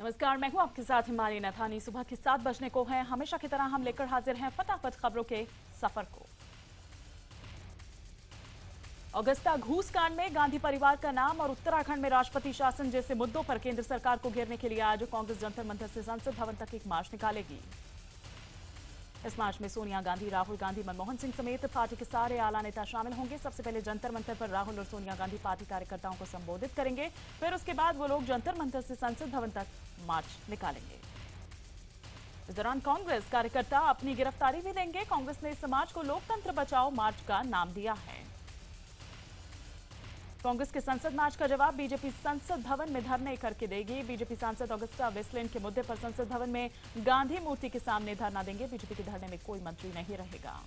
नमस्कार, मैं हूं आपके साथ हिमालय नथानी। सुबह के 7 बजने को है। हमेशा की तरह हम लेकर हाजिर हैं फटाफट खबरों के सफर को। अगस्ता घूस कांड में गांधी परिवार का नाम और उत्तराखंड में राष्ट्रपति शासन जैसे मुद्दों पर केंद्र सरकार को घेरने के लिए आज कांग्रेस जंतर मंतर से संसद भवन तक एक मार्च निकालेगी। इस मार्च में सोनिया गांधी, राहुल गांधी, मनमोहन सिंह समेत पार्टी के सारे आला नेता शामिल होंगे। सबसे पहले जंतर मंतर पर राहुल और सोनिया गांधी पार्टी कार्यकर्ताओं को संबोधित करेंगे। फिर उसके बाद वो लोग जंतर मंतर से संसद भवन तक मार्च निकालेंगे। इस दौरान कांग्रेस कार्यकर्ता अपनी गिरफ्तारी भी देंगे। कांग्रेस ने इस मार्च को लोकतंत्र बचाओ मार्च का नाम दिया है। कांग्रेस के संसद मार्च का जवाब बीजेपी संसद भवन में धरने करके देगी। बीजेपी सांसद अगस्ता वेस्टलैंड के मुद्दे पर संसद भवन में गांधी मूर्ति के सामने धरना देंगे। बीजेपी के धरने में कोई मंत्री नहीं रहेगा।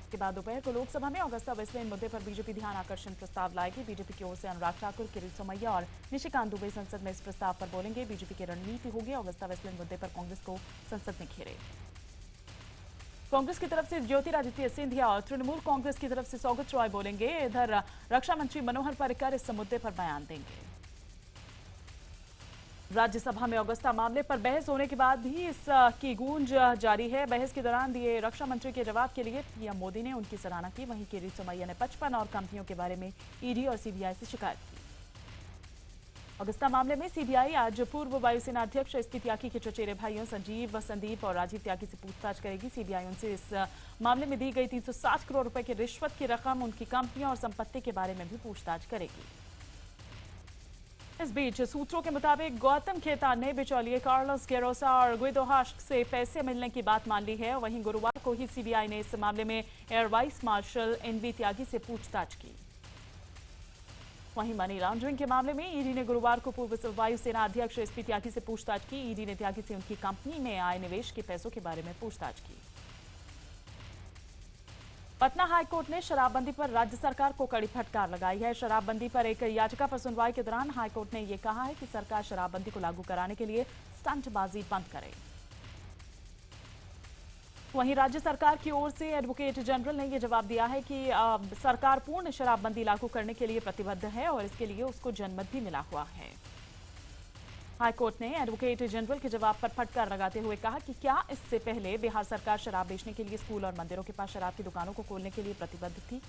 इसके बाद दोपहर को लोकसभा में अगस्ता वेस्टलैंड मुद्दे पर बीजेपी ध्यान आकर्षण प्रस्ताव लाएगी। बीजेपी की ओर से अनुराग ठाकुर, किरीट सोमैया और निशिकांत दुबे संसद में इस प्रस्ताव पर बोलेंगे। बीजेपी की रणनीति होगी अगस्ता वेस्टलैंड मुद्दे पर कांग्रेस को संसद में घेरे। कांग्रेस की तरफ से ज्योतिरादित्य सिंधिया और तृणमूल कांग्रेस की तरफ से सौगत रॉय बोलेंगे। इधर रक्षा मंत्री मनोहर पर्रिकर इस मुद्दे पर बयान देंगे। राज्यसभा में अगस्ता मामले पर बहस होने के बाद भी इसकी गूंज जारी है। बहस के दौरान दिए रक्षा मंत्री के जवाब के लिए पीएम मोदी ने उनकी सराहना की। वहीं किरीट सोमैया ने 55 और कंपनियों के बारे में ईडी और सीबीआई से शिकायत की। अगस्ता मामले में सीबीआई आज पूर्व वायुसेना अध्यक्ष एसपी त्यागी के चचेरे भाइयों संजीव, संदीप और राजीव त्यागी से पूछताछ करेगी। सीबीआई उनसे इस मामले में दी गई 360 करोड़ रुपए की रिश्वत की रकम, उनकी कंपनियों और संपत्ति के बारे में भी पूछताछ करेगी। इस बीच सूत्रों के मुताबिक गौतम खेतान ने बिचौलिए कार्लोस गेरोसा और गुइदो हास्क से पैसे मिलने की बात मान ली है। वहीं गुरुवार को ही सीबीआई ने इस मामले में एयर वाइस मार्शल एनवी त्यागी से पूछताछ की। वहीं मनी लॉन्ड्रिंग के मामले में ईडी ने गुरुवार को पूर्व वायुसेना अध्यक्ष एसपी त्यागी से पूछताछ की। ईडी ने त्यागी से उनकी कंपनी में आए निवेश के पैसों के बारे में पूछताछ की। पटना हाईकोर्ट ने शराबबंदी पर राज्य सरकार को कड़ी फटकार लगाई है। शराबबंदी पर एक याचिका पर सुनवाई के दौरान हाईकोर्ट ने यह कहा है कि सरकार शराबबंदी को लागू कराने के लिए स्टंटबाजी बंद करे। वहीं राज्य सरकार की ओर से एडवोकेट जनरल ने यह जवाब दिया है कि सरकार पूर्ण शराबबंदी लागू करने के लिए प्रतिबद्ध है और इसके लिए उसको जनमत भी मिला हुआ है। हाईकोर्ट ने एडवोकेट जनरल के जवाब पर फटकार लगाते हुए कहा कि क्या इससे पहले बिहार सरकार शराब बेचने के लिए स्कूल और मंदिरों के पास शराब की दुकानों को खोलने के लिए प्रतिबद्ध थी।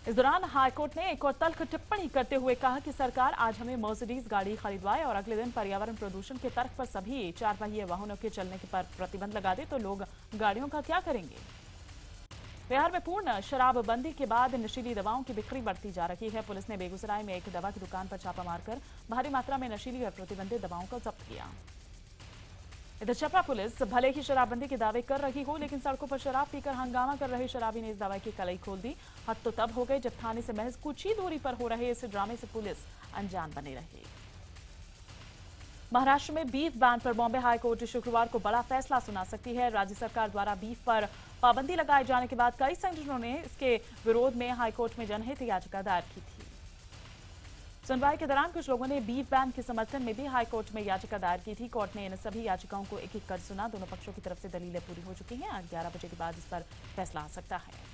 इस दौरान हाईकोर्ट ने एक और तल्ख टिप्पणी करते हुए कहा कि सरकार आज हमें मर्सिडीज गाड़ी खरीदवाए और अगले दिन पर्यावरण प्रदूषण के तर्क पर सभी 4 पहिए वाहनों के चलने पर प्रतिबंध लगा दे तो लोग गाड़ियों का क्या करेंगे। बिहार में पूर्ण शराबबंदी के बाद नशीली दवाओं की बिक्री बढ़ती जा रही है। पुलिस ने बेगूसराय में एक दवा की दुकान पर छापा मारकर भारी मात्रा में नशीली और प्रतिबंधित दवाओं को जब्त किया। इधर छपरा पुलिस भले ही शराबबंदी के दावे कर रही हो, लेकिन सड़कों पर शराब पीकर हंगामा कर रहे शराबी ने इस दावे की कलई खोल दी। हद तो तब हो गई जब थाने से महज कुछ ही दूरी पर हो रहे इस ड्रामे से पुलिस अनजान बनी रही। महाराष्ट्र में बीफ बैन पर बॉम्बे हाईकोर्ट शुक्रवार को बड़ा फैसला सुना सकती है। राज्य सरकार द्वारा बीफ पर पाबंदी लगाए जाने के बाद कई संगठनों ने इसके विरोध में हाईकोर्ट में जनहित याचिका दायर की थी। सुनवाई के दौरान कुछ लोगों ने बीफ बैन के समर्थन में भी हाईकोर्ट में याचिका दायर की थी। कोर्ट ने इन सभी याचिकाओं को एक-एक कर सुना। दोनों पक्षों की तरफ से दलीलें पूरी हो चुकी हैं। आज 11 बजे के बाद इस पर फैसला आ सकता है।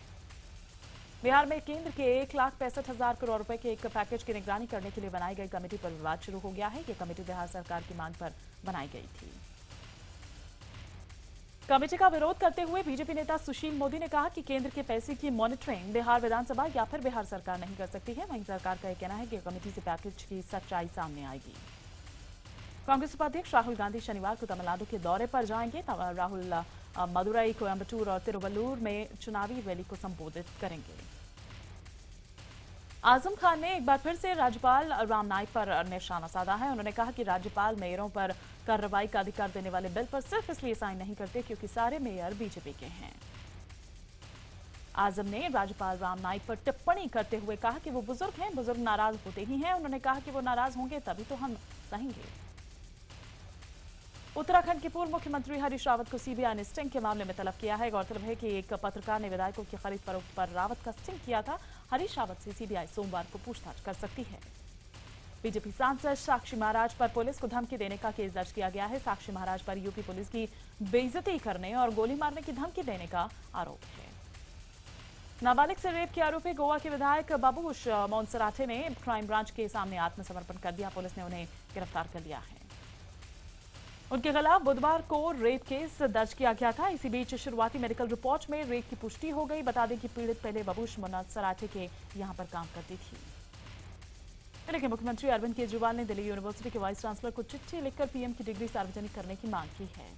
बिहार में केंद्र के 1,65,000 करोड़ रुपए के एक पैकेज की निगरानी करने के लिए बनाई गई कमेटी पर विवाद शुरू हो गया है। यह कमेटी बिहार सरकार की मांग पर बनाई गई थी। कमेटी का विरोध करते हुए बीजेपी नेता सुशील मोदी ने कहा कि केंद्र के पैसे की मॉनिटरिंग बिहार विधानसभा या फिर बिहार सरकार नहीं कर सकती है। वहीं सरकार का यह कहना है कि कमेटी से पैकेज की सच्चाई सामने आएगी। कांग्रेस उपाध्यक्ष राहुल गांधी शनिवार को तमिलनाडु के दौरे पर जाएंगे। राहुल मदुरई, कोयम्बटूर और तिरुवल्लुर में चुनावी रैली को संबोधित करेंगे। आजम खान ने एक बार फिर से राज्यपाल राम नाईक पर निशाना साधा है। उन्होंने कहा कि राज्यपाल मेयरों पर कार्रवाई का अधिकार देने वाले बिल पर सिर्फ इसलिए साइन नहीं करते क्योंकि सारे मेयर बीजेपी के हैं। आजम ने राज्यपाल राम नाईक पर टिप्पणी करते हुए कहा कि वो बुजुर्ग हैं, बुजुर्ग नाराज होते ही हैं। उन्होंने कहा कि वो नाराज होंगे तभी तो हम सहेंगे। उत्तराखंड के पूर्व मुख्यमंत्री हरीश रावत को सीबीआई ने स्टिंग के मामले में तलब किया है। गौरतलब है कि एक पत्रकार ने विधायकों की खरीद फरोख्त पर रावत का स्टिंग किया था। हरीश रावत से सीबीआई सोमवार को पूछताछ कर सकती है। बीजेपी सांसद साक्षी महाराज पर पुलिस को धमकी देने का केस दर्ज किया गया है। साक्षी महाराज पर यूपी पुलिस की बेइज्जती करने और गोली मारने की धमकी देने का आरोप है। नाबालिग से रेप के आरोपी गोवा के विधायक बाबूश मोनसराठे ने क्राइम ब्रांच के सामने आत्मसमर्पण कर दिया। पुलिस ने उन्हें गिरफ्तार कर लिया है। उनके खिलाफ बुधवार को रेप केस दर्ज किया गया था। इसी बीच शुरुआती मेडिकल रिपोर्ट में रेप की पुष्टि हो गई। बता दें कि पीड़ित पहले बाबूश मोनसराठे के यहां पर काम करती थी। दिल्ली के मुख्यमंत्री अरविंद केजरीवाल ने दिल्ली यूनिवर्सिटी के वाइस चांसलर को चिट्ठी लिखकर पीएम की डिग्री सार्वजनिक करने की मांग की है।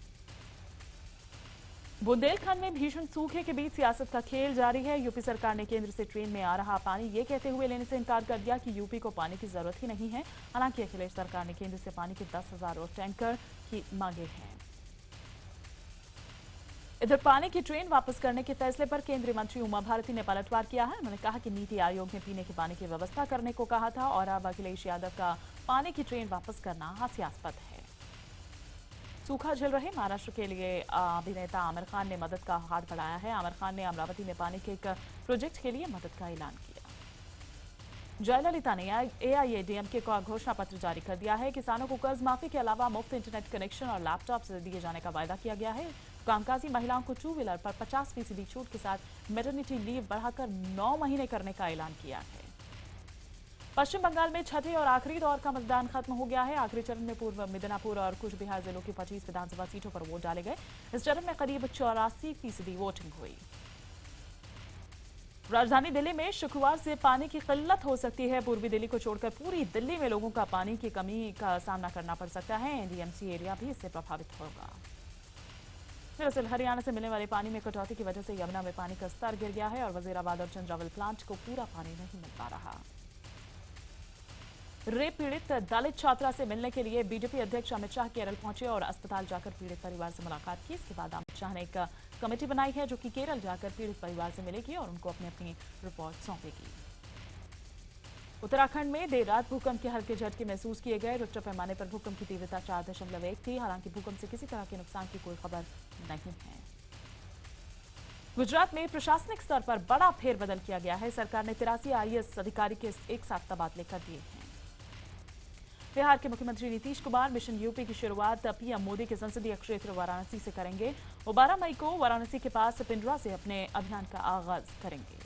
बुंदेलखंड में भीषण सूखे के बीच सियासत का खेल जारी है। यूपी सरकार ने केंद्र से ट्रेन में आ रहा पानी ये कहते हुए लेने से इनकार कर दिया कि यूपी को पानी की जरूरत ही नहीं है। हालांकि अखिलेश सरकार ने केंद्र से पानी के 10,000 और टैंकर की मांगे हैं। इधर पानी की ट्रेन वापस करने के फैसले पर केंद्रीय मंत्री उमा भारती ने पलटवार किया है। उन्होंने कहा कि नीति आयोग ने पीने के पानी की व्यवस्था करने को कहा था और अब अखिलेश यादव का पानी की ट्रेन वापस करना हास्यास्पद है। सूखा झेल रहे महाराष्ट्र के लिए अभिनेता आमिर खान ने मदद का हाथ बढ़ाया है। आमिर खान ने अमरावती में पानी के एक प्रोजेक्ट के लिए मदद का ऐलान किया। जयललिता ने एआईएडीएमके का घोषणा पत्र जारी कर दिया है। किसानों को कर्ज माफी के अलावा मुफ्त इंटरनेट कनेक्शन और लैपटॉप दिए जाने का वायदा किया गया है। कामकाजी महिलाओं को 2 व्हीलर पर 50% छूट के साथ मैटरनिटी लीव बढ़ाकर 9 महीने करने का ऐलान किया है। पश्चिम बंगाल में छठे और आखिरी दौर का मतदान खत्म हो गया है। आखिरी चरण में पूर्व मिदनापुर और कुछ बिहार जिलों की 25 विधानसभा सीटों पर वोट डाले गए। इस चरण में करीब 84% वोटिंग हुई। राजधानी दिल्ली में शुक्रवार से पानी की किल्लत हो सकती है। पूर्वी दिल्ली को छोड़कर पूरी दिल्ली में लोगों का पानी की कमी का सामना करना पड़ सकता है। एनडीएमसी एरिया भी इससे प्रभावित होगा। दरअसल हरियाणा से मिलने वाले पानी में कटौती की वजह से यमुना में पानी का स्तर गिर गया है और वजीराबाद और चंद्रावल प्लांट को पूरा पानी नहीं मिल पा रहा। रेप पीड़ित दलित छात्रा से मिलने के लिए बीजेपी अध्यक्ष अमित शाह केरल पहुंचे और अस्पताल जाकर पीड़ित परिवार से मुलाकात की। इसके बाद अमित शाह ने एक कमेटी बनाई है जो कि केरल जाकर पीड़ित परिवार से मिलेगी और उनको अपनी अपनी रिपोर्ट सौंपेगी। उत्तराखंड में देर रात भूकंप के हल्के झटके महसूस किए गए। रिक्टर पैमाने पर भूकंप की तीव्रता 4.1 थी। हालांकि भूकंप से किसी तरह के नुकसान की कोई खबर नहीं है। गुजरात में प्रशासनिक स्तर पर बड़ा फेरबदल किया गया है। सरकार ने 83 आईएएस अधिकारी के एक साथ तबादले कर दिए हैं। बिहार के मुख्यमंत्री नीतीश कुमार मिशन यूपी की शुरुआत पीएम मोदी के संसदीय क्षेत्र वाराणसी से करेंगे। वो 12 मई को वाराणसी के पास पिंडरा से अपने अभियान का आगाज करेंगे।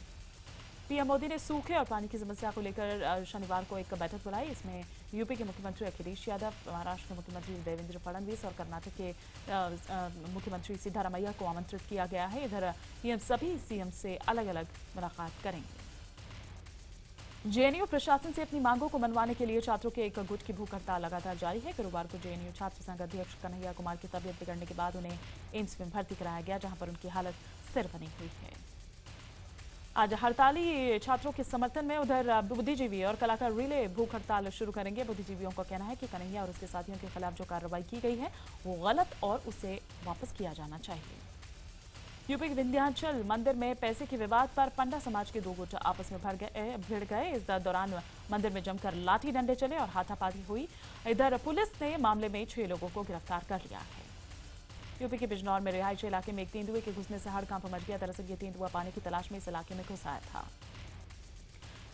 पीएम मोदी ने सूखे और पानी की समस्या को लेकर शनिवार को एक बैठक बुलाई। इसमें यूपी के मुख्यमंत्री अखिलेश यादव, महाराष्ट्र के मुख्यमंत्री देवेंद्र फडणवीस और कर्नाटक के मुख्यमंत्री सिद्धारमैया को आमंत्रित किया गया है। इधर पीएम सभी सीएम से अलग अलग मुलाकात करेंगे। जेएनयू प्रशासन से अपनी मांगों को मनवाने के लिए छात्रों के एक गुट की भूख हड़ताल लगातार जारी है। गुरुवार को जेएनयू छात्र संघ अध्यक्ष कन्हैया कुमार की तबीयत बिगड़ने के बाद उन्हें एम्स में भर्ती कराया गया, जहां पर उनकी हालत स्थिर बनी हुई है। आज हड़ताली छात्रों के समर्थन में उधर बुद्धिजीवी और कलाकार रिले भूख हड़ताल शुरू करेंगे। बुद्धिजीवियों का कहना है कि कन्हैया और उसके साथियों के खिलाफ जो कार्रवाई की गई है वो गलत और उसे वापस किया जाना चाहिए। यूपी के विंध्याचल मंदिर में पैसे के विवाद पर पंडा समाज के 2 गुट आपस में भिड़ गए। इस दौरान मंदिर में जमकर लाठी डंडे चले और हाथापाई हुई। इधर पुलिस ने मामले में 6 लोगों को गिरफ्तार कर लिया है। यूपी के बिजनौर में रिहायशी इलाके में एक तेंदुए के घुसने से हड़कंप मच गया। दरअसल ये तेंदुआ पानी की तलाश में इस इलाके में घुस आया था।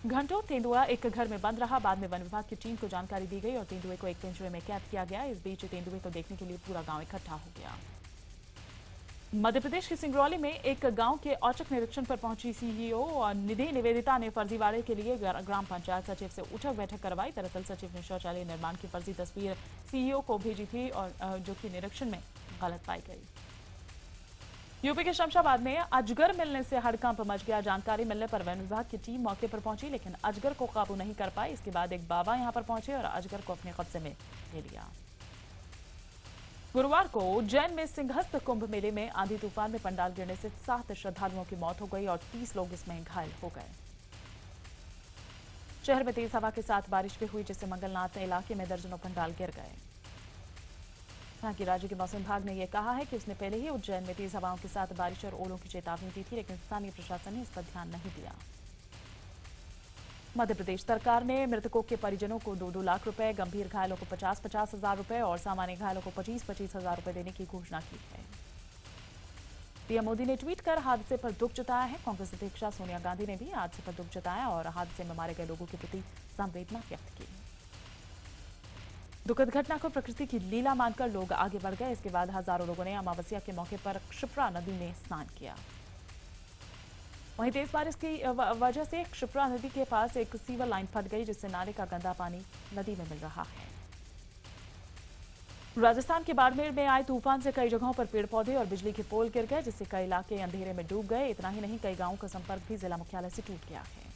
घंटों तेंदुआ एक घर में बंद रहा। बाद में वन विभाग की टीम को जानकारी दी गई और तेंदुए को एक पिंजरे में कैद किया गया। इस बीच तेंदुए को देखने के लिए पूरा गांव इकट्ठा हो गया। मध्य प्रदेश के सिंगरौली में एक गांव के औचक निरीक्षण पर पहुंची सीईओ और निधि निवेदिता ने फर्जीवाड़े के लिए ग्राम पंचायत सचिव से उठक बैठक करवाई। दरअसल सचिव ने शौचालय निर्माण की फर्जी तस्वीर सीईओ को भेजी थी और जो कि निरीक्षण में गलत पाई गई। यूपी के शमशाबाद में अजगर मिलने से हड़कंप मच गया। जानकारी मिलने पर वन विभाग की टीम मौके पर पहुंची, लेकिन अजगर को काबू नहीं कर पाई। इसके बाद एक बाबा यहां पर पहुंचे और अजगर को अपने कब्जे में ले लिया। गुरुवार को उज्जैन में सिंहस्थ कुंभ मेले में आंधी तूफान में पंडाल गिरने से 7 श्रद्धालुओं की मौत हो गई और 30 लोग इसमें घायल हो गए। शहर में तेज हवा के साथ बारिश भी हुई, जिससे मंगलनाथ इलाके में दर्जनों पंडाल गिर गए। हालांकि राज्य के मौसम विभाग ने यह कहा है कि उसने पहले ही उज्जैन में तेज हवाओं के साथ बारिश और ओलों की चेतावनी दी थी, लेकिन स्थानीय प्रशासन ने इस पर ध्यान नहीं दिया। मध्य प्रदेश सरकार ने मृतकों के परिजनों को 2-2 लाख रुपए, गंभीर घायलों को 50-50 हजार रुपए और सामान्य घायलों को 25-25 हजार रुपए देने की घोषणा की है। पीएम मोदी ने ट्वीट कर हादसे पर दुख जताया है। कांग्रेस अध्यक्षा सोनिया गांधी ने भी हादसे पर दुख जताया और हादसे में मारे गए लोगों के प्रति संवेदना व्यक्त की। दुखद घटना को प्रकृति की लीला मानकर लोग आगे बढ़ गए। इसके बाद हजारों लोगों ने अमावस्या के मौके पर क्षिप्रा नदी में स्नान किया। वहीं तेज बारिश की वजह से क्षिप्रा नदी के पास एक सीवर लाइन फट गई, जिससे नाले का गंदा पानी नदी में मिल रहा है। राजस्थान के बाड़मेर में आए तूफान से कई जगहों पर पेड़ पौधे और बिजली के पोल गिर गए, जिससे कई इलाके अंधेरे में डूब गए। इतना ही नहीं, कई गांवों का संपर्क भी जिला मुख्यालय से टूट गया है।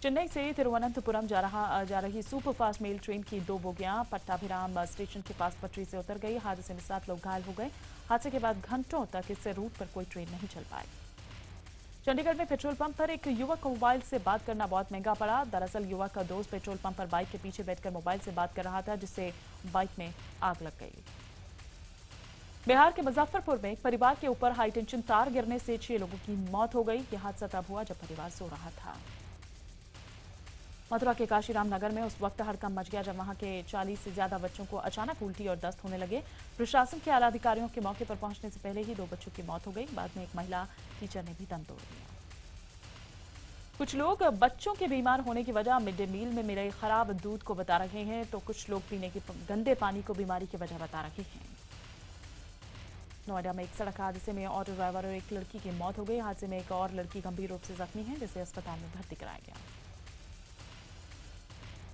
चेन्नई से तिरुवनंतपुरम जा रही सुपरफास्ट मेल ट्रेन की 2 बोगियां पट्टाभिराम स्टेशन के पास पटरी से उतर गई। हादसे में 7 लोग घायल हो गए। हादसे के बाद घंटों तक इस रूट पर कोई ट्रेन नहीं चल पाई। चंडीगढ़ में पेट्रोल पंप पर एक युवक को मोबाइल से बात करना बहुत महंगा पड़ा। दरअसल युवक का दोस्त पेट्रोल पंप पर बाइक के पीछे बैठकर मोबाइल से बात कर रहा था, जिससे बाइक में आग लग गई। बिहार के मुजफ्फरपुर में एक परिवार के ऊपर हाईटेंशन तार गिरने से 6 लोगों की मौत हो गई। यह हादसा तब हुआ जब परिवार सो रहा था। मथुरा के काशीराम नगर में उस वक्त हड़कंप मच गया जब वहां के 40 से ज्यादा बच्चों को अचानक उल्टी और दस्त होने लगे। प्रशासन के आला अधिकारियों के मौके पर पहुंचने से पहले ही 2 बच्चों की मौत हो गई। बाद में एक महिला टीचर ने भी दम तोड़ दिया। कुछ लोग बच्चों के बीमार होने की वजह मिड डे मील में मिले खराब दूध को बता रहे हैं, तो कुछ लोग पीने के गंदे पानी को बीमारी की वजह बता रहे हैं। नोएडा में एक सड़क हादसे में ऑटो ड्राइवर और एक लड़की की मौत हो गई। हादसे में एक और लड़की गंभीर रूप से जख्मी है, जिसे अस्पताल में भर्ती कराया गया।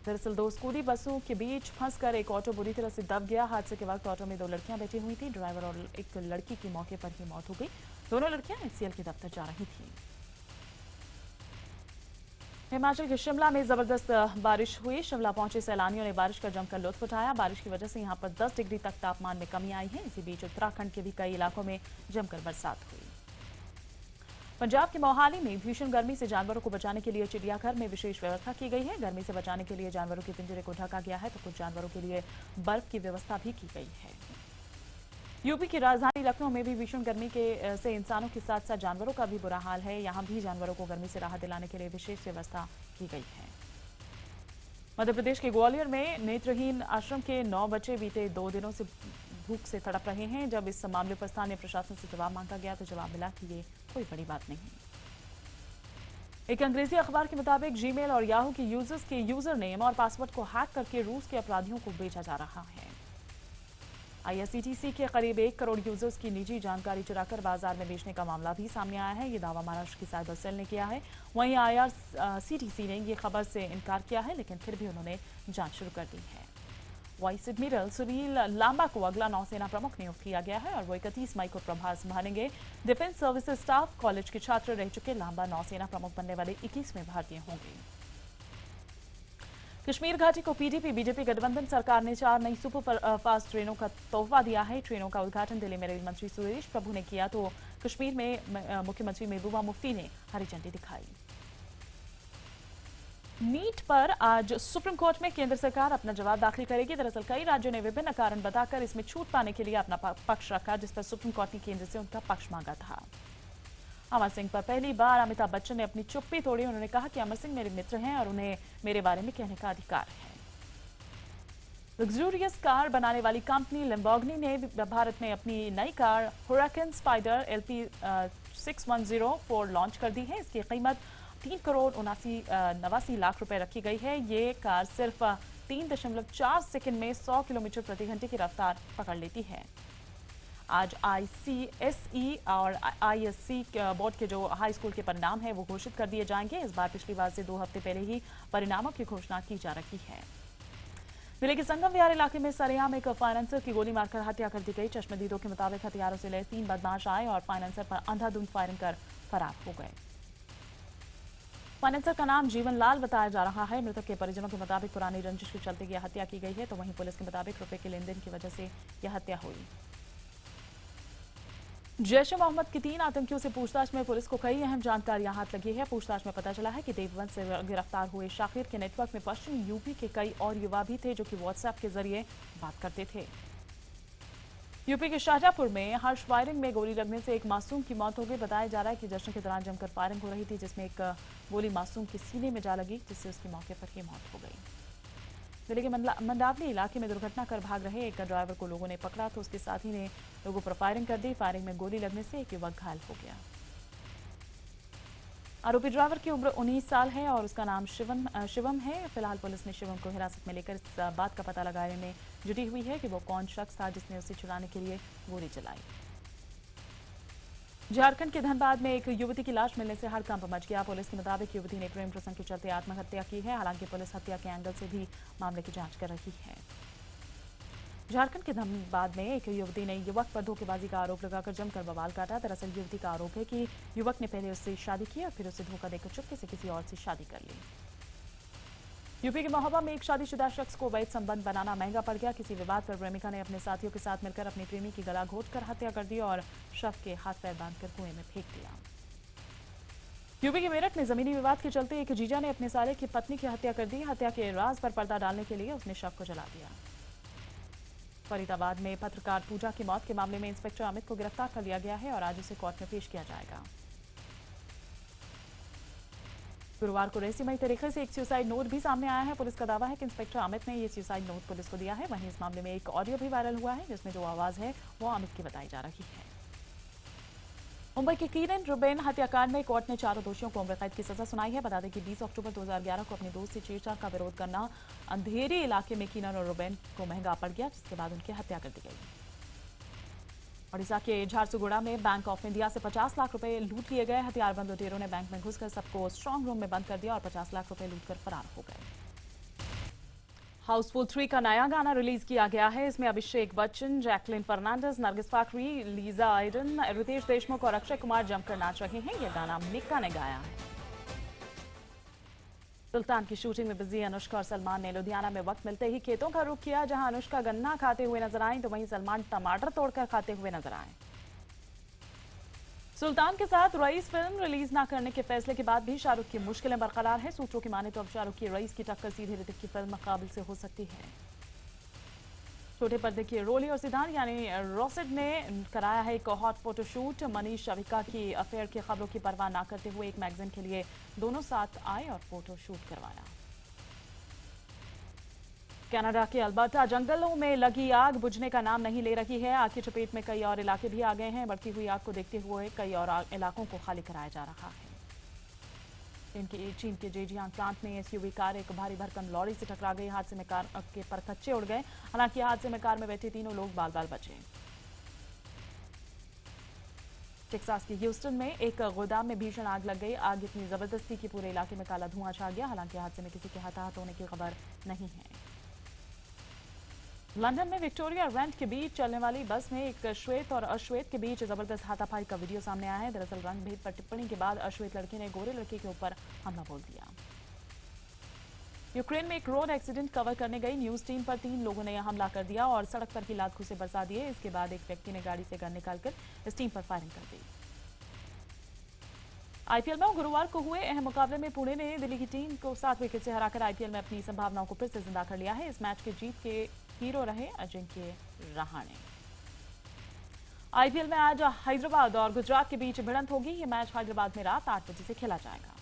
दरअसल 2 स्कूली बसों के बीच फंसकर एक ऑटो बुरी तरह से दब गया। हादसे के वक्त ऑटो में 2 लड़कियां बैठी हुई थी। ड्राइवर और एक लड़की की मौके पर ही मौत हो गई। दोनों लड़कियां एचसीएल के दफ्तर जा रही थी। हिमाचल के शिमला में जबरदस्त बारिश हुई। शिमला पहुंचे सैलानियों ने बारिश का जमकर लुत्फ उठाया। बारिश की वजह से यहां पर 10 डिग्री तक तापमान में कमी आई है। इसी बीच उत्तराखंड के भी कई इलाकों में जमकर बरसात हुई। पंजाब के मोहाली में भीषण गर्मी से जानवरों को बचाने के लिए चिड़ियाघर में विशेष व्यवस्था की गई है। गर्मी से बचाने के लिए जानवरों के पिंजरे को ढका गया है, तो कुछ जानवरों के लिए बर्फ की व्यवस्था भी की गई है। यूपी की राजधानी लखनऊ में भी भीषण गर्मी से इंसानों के साथ साथ जानवरों का भी बुरा हाल है। यहां भी जानवरों को गर्मी से राहत दिलाने के लिए विशेष व्यवस्था की गई है। मध्य प्रदेश के ग्वालियर में नेत्रहीन आश्रम के 9 बच्चे बीते 2 दिनों से भूख से तड़प रहे हैं। जब इस मामले पर स्थानीय प्रशासन से जवाब मांगा गया तो जवाब मिला कि ये कोई बड़ी बात नहीं। एक अंग्रेजी अखबार के मुताबिक जीमेल और याहू के यूजर्स के यूजर नेम और पासवर्ड को हैक करके रूस के अपराधियों को बेचा जा रहा है। आईआरसीटीसी के करीब 1 करोड़ यूजर्स की निजी जानकारी चुराकर बाजार में बेचने का मामला भी सामने आया है। ये दावा महाराष्ट्र की साइबर सेल ने किया है। वहीं आईआरसीटीसी ने ये खबर से इनकार किया है, लेकिन फिर भी उन्होंने जांच शुरू कर दी है। वाइस एडमिरल सुनील लांबा को अगला नौसेना प्रमुख नियुक्त किया गया है और वो 31 मई को प्रभार संभालेंगे। डिफेंस सर्विसेज स्टाफ कॉलेज के छात्र रह चुके लांबा नौसेना प्रमुख बनने वाले 21वें भारतीय होंगे। कश्मीर घाटी को पीडीपी बीजेपी गठबंधन सरकार ने 4 नई सुपर फास्ट ट्रेनों का तोहफा दिया है। ट्रेनों का उद्घाटन दिल्ली में रेल मंत्री सुरेश प्रभु ने किया, तो कश्मीर में मुख्यमंत्री महबूबा मुफ्ती ने हरी झंडी दिखाई। नीट पर आज सुप्रीम कोर्ट में केंद्र सरकार अपना जवाब दाखिल करेगी। दरअसल कई राज्यों ने विभिन्न कारण बताकर इसमें छूट पाने के लिए अपना पक्ष रखा, जिस पर सुप्रीम कोर्ट ने केंद्र से उनका पक्ष मांगा था। अमर सिंह पर पहली बार अमिताभ बच्चन ने अपनी चुप्पी तोड़ी। उन्होंने कहा कि अमर सिंह मेरे मित्र हैं और उन्हें मेरे बारे में कहने का अधिकार है। लग्जूरियस कार बनाने वाली कंपनी लैम्बोर्गिनी ने भारत में अपनी नई car Huracan spider LP 6104 launch कर दी है। इसकी कीमत 3 करोड़ 89 लाख रुपए रखी गई है। ये कार सिर्फ 3.4 सेकंड में 100 किलोमीटर प्रति घंटे की रफ्तार पकड़ लेती है। आज ICSE और ISC बोर्ड के जो हाई स्कूल के परिणाम हैं वो घोषित कर दिए जाएंगे। इस बार पिछली बार से 2 हफ्ते पहले ही परिणामों की घोषणा की जा रही है। जिले के संगम विहार इलाके में सरेआम एक फाइनेंसर की गोली मारकर हत्या कर दी गई। चश्मदीदों के मुताबिक हथियारों से लैस 3 बदमाश आए और फाइनेंसर पर अंधाधुंध फायरिंग कर फरार हो गए। फाइनेंसर का नाम जीवन लाल बताया जा रहा है। मृतक के परिजनों के मुताबिक पुरानी रंजिश के चलते यह हत्या की गई है, तो वहीं पुलिस के मुताबिक रुपए के लेन देन की वजह से यह हत्या हुई। जैश ए मोहम्मद के 3 आतंकियों से पूछताछ में पुलिस को कई अहम जानकारियां हाथ लगी है। पूछताछ में पता चला है कि देवबंद से गिरफ्तार हुए शाकिर के नेटवर्क में पश्चिमी यूपी के कई और युवा भी थे, जो कि व्हाट्सएप के जरिए बात करते थे। यूपी के शाहजहांपुर में हर्ष फायरिंग में गोली लगने से एक मासूम की मौत हो गई। बताया जा रहा है कि जश्न के दौरान जमकर फायरिंग हो रही थी, जिसमें एक गोली मासूम के सीने में जा लगी, जिससे उसकी मौके पर ही मौत हो गई। जिले के मंडावली इलाके में दुर्घटना कर भाग रहे एक ड्राइवर को लोगों ने पकड़ा, तो उसके साथी ने लोगों पर फायरिंग कर दी। फायरिंग में गोली लगने से एक युवक घायल हो गया। आरोपी ड्राइवर की उम्र 19 साल है और उसका नाम शिवम है। फिलहाल पुलिस ने शिवम को हिरासत में लेकर इस बात का पता लगाने में जुटी हुई है कि वो कौन शख्स था जिसने उसे छुड़ाने के लिए गोली चलाई। झारखंड के धनबाद में एक युवती की लाश मिलने से हड़कंप मच गया। पुलिस के मुताबिक युवती ने प्रेम प्रसंग के चलते आत्महत्या की है। हालांकि पुलिस हत्या के एंगल से भी मामले की जांच कर रही है। झारखंड के धनबाद में एक युवती ने युवक पर धोखेबाजी का आरोप लगाकर जमकर बवाल काटा। दरअसल युवती का आरोप है कि युवक ने पहले उससे शादी की और फिर उसे धोखा देकर चुपके से किसी और से शादी कर ली। यूपी के महोबा में एक शादीशुदा शख्स को अवैध संबंध बनाना महंगा पड़ गया। किसी विवाद पर प्रेमिका ने अपने साथियों के साथ मिलकर अपनी प्रेमी की गला घोंटकर हत्या कर दी और शव के हाथ पैर बांधकर कुएं में फेंक दिया। यूपी के मेरठ में जमीनी विवाद के चलते एक जीजा ने अपने साले की पत्नी की हत्या कर दी। हत्या के राज पर पर्दा डालने के लिए उसने शव को जला दिया। फरीदाबाद में पत्रकार पूजा की मौत के मामले में इंस्पेक्टर अमित को गिरफ्तार कर लिया गया है और आज उसे कोर्ट में पेश किया जाएगा। गुरुवार को रहस्यमयी तरीके से एक सुसाइड नोट भी सामने आया है। पुलिस का दावा है कि इंस्पेक्टर अमित ने ये सुसाइड नोट पुलिस को दिया है। वहीं इस मामले में एक ऑडियो भी वायरल हुआ है जिसमें जो आवाज है वो अमित की बताई जा रही है। मुंबई के कीरन रुबेन हत्याकांड में कोर्ट ने चारों दोषियों को उम्र कैद की सजा सुनाई है। बता दें कि 20 अक्टूबर 2011 को अपने दोस्त से छेड़छाड़ का विरोध करना अंधेरी इलाके में कीरन और रुबेन को महंगा पड़ गया, जिसके बाद उनकी हत्या कर दी गई। ओडिशा के झारसुगुड़ा में बैंक ऑफ इंडिया से 50 लाख रुपए लूट लिए गए। हथियारबंद लुटेरों ने बैंक में घुसकर सबको स्ट्रांग रूम में बंद कर दिया और 50 लाख रुपए लूटकर फरार हो गए। हाउसफुल 3 का नया गाना रिलीज किया गया है। इसमें अभिषेक बच्चन, जैकलिन फर्नांडिस, नरगिस फाकरी, लीजा आइडन, रितेश देशमुख और अक्षय कुमार जमकर नाच रहे हैं। यह गाना मिक्का ने गाया है। सुल्तान की शूटिंग में बिजी अनुष्का और सलमान ने लुधियाना में वक्त मिलते ही खेतों का रुख किया। जहां अनुष्का गन्ना खाते हुए नजर आई तो वहीं सलमान टमाटर तोड़कर खाते हुए नजर आए। सुल्तान के साथ रईस फिल्म रिलीज न करने के फैसले के बाद भी शाहरुख की मुश्किलें बरकरार हैं। सूत्रों की माने तो अब शाहरुख की रईस की टक्कर सीधे ऋतिक की फिल्म मुकाबिल से हो सकती है। छोटे पर्दे की रोली और सिद्धांत यानी रोसिड ने कराया है एक हॉट फोटोशूट। मनीष शविका की अफेयर की खबरों की परवाह न करते हुए एक मैगजीन के लिए दोनों साथ आए और फोटोशूट करवाया। कनाडा के अल्बर्टा जंगलों में लगी आग बुझने का नाम नहीं ले रही है। आग की चपेट में कई और इलाके भी आ गए हैं। बढ़ती हुई आग को देखते हुए कई और इलाकों को खाली कराया जा रहा है। चीन के जेजियांग प्रांत में एसयूवी कार एक भारी भरकम लॉरी से टकरा गई। हादसे में कार के परखच्चे उड़ गए। हालांकि हादसे में कार में बैठे तीनों लोग बाल बाल बचे। टेक्सास के ह्यूस्टन में एक गोदाम में भीषण आग लग गई। आग इतनी जबरदस्ती कि पूरे इलाके में काला धुआं छा गया। हालांकि हादसे में किसी के हताहत होने की खबर नहीं है। लंदन में विक्टोरिया रैंट के बीच चलने वाली बस में एक श्वेत और अश्वेत के बीच जबरदस्त हाथापाई का वीडियो सामने आया है। दरअसल रंग भेद पर टिप्पणी के बाद अश्वेत लड़के ने गोरे लड़के के ऊपर हमला बोल दिया। यूक्रेन में एक रोड एक्सीडेंट कवर करने गई न्यूज टीम पर 3 लोगों ने यह हमला कर दिया और सड़क पर ही लात घुसे बरसा दिए। इसके बाद एक व्यक्ति ने गाड़ी से गन निकालकर इस टीम पर फायरिंग कर दी। आईपीएल में गुरुवार को हुए अहम मुकाबले में पुणे ने दिल्ली की टीम को 7 विकेट से हराकर आईपीएल में अपनी संभावनाओं को फिर से जिंदा कर लिया है। इस मैच के जीत के हीरो रहे अजिंक्य रहाणे। आईपीएल में आज हैदराबाद और गुजरात के बीच भिड़ंत होगी। यह मैच हैदराबाद में रात 8 बजे से खेला जाएगा।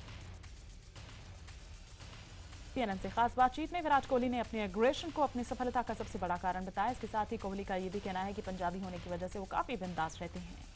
सीएनएन से खास बातचीत में विराट कोहली ने अपने एग्रेशन को अपनी सफलता का सबसे बड़ा कारण बताया। इसके साथ ही कोहली का यह भी कहना है कि पंजाबी होने की वजह से वो काफी बिंदास रहते हैं।